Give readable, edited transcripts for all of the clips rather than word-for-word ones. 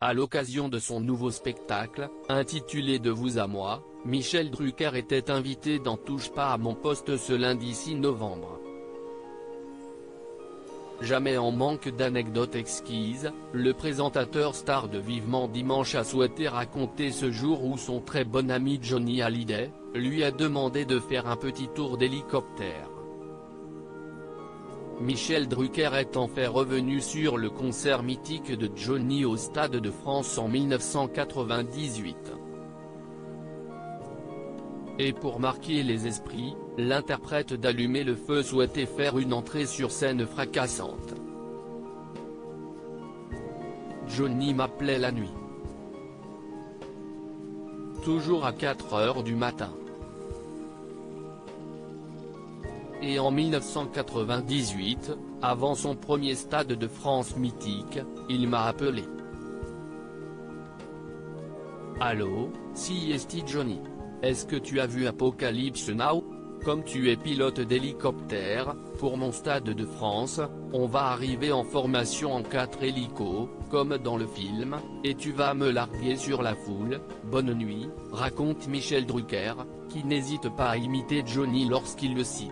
À l'occasion de son nouveau spectacle, intitulé De vous à moi, Michel Drucker était invité dans Touche pas à mon poste ce lundi 6 novembre. Jamais en manque d'anecdotes exquises, le présentateur star de Vivement Dimanche a souhaité raconter ce jour où son très bon ami Johnny Hallyday lui a demandé de faire un petit tour d'hélicoptère. Michel Drucker est en fait revenu sur le concert mythique de Johnny au Stade de France en 1998. Et pour marquer les esprits, l'interprète d'Allumer le feu souhaitait faire une entrée sur scène fracassante. Johnny m'appelait la nuit. Toujours à 4 heures du matin. Et en 1998, avant son premier Stade de France mythique, il m'a appelé. Allô, si est Johnny. Est-ce que tu as vu Apocalypse Now? Comme tu es pilote d'hélicoptère, pour mon Stade de France, on va arriver en formation en 4 hélicos, comme dans le film, et tu vas me larguer sur la foule. Bonne nuit, raconte Michel Drucker, qui n'hésite pas à imiter Johnny lorsqu'il le cite.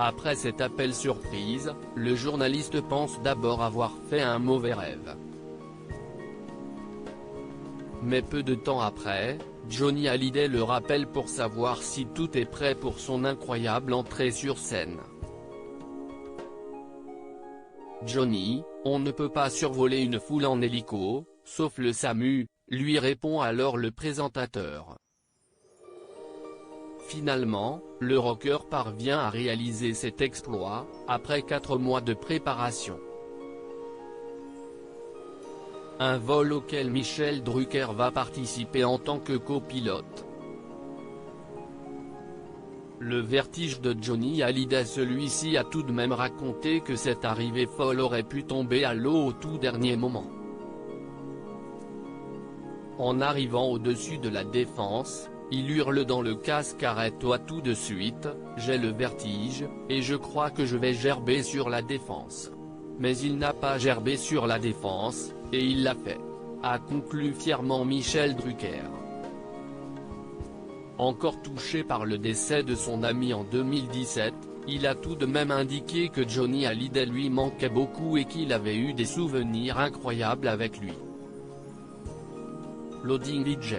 Après cet appel surprise, le journaliste pense d'abord avoir fait un mauvais rêve. Mais peu de temps après, Johnny Hallyday le rappelle pour savoir si tout est prêt pour son incroyable entrée sur scène. Johnny, on ne peut pas survoler une foule en hélico, sauf le SAMU, lui répond alors le présentateur. Finalement, le rocker parvient à réaliser cet exploit, après 4 mois de préparation. Un vol auquel Michel Drucker va participer en tant que copilote. Le vertige de Johnny Hallyday. Celui-ci a tout de même raconté que cette arrivée folle aurait pu tomber à l'eau au tout dernier moment. En arrivant au-dessus de la Défense, il hurle dans le casque: arrête-toi tout de suite, j'ai le vertige, et je crois que je vais gerber sur la Défense. Mais il n'a pas gerbé sur la Défense, et il l'a fait. A conclu fièrement Michel Drucker. Encore touché par le décès de son ami en 2017, il a tout de même indiqué que Johnny Hallyday lui manquait beaucoup et qu'il avait eu des souvenirs incroyables avec lui. Loading DJ.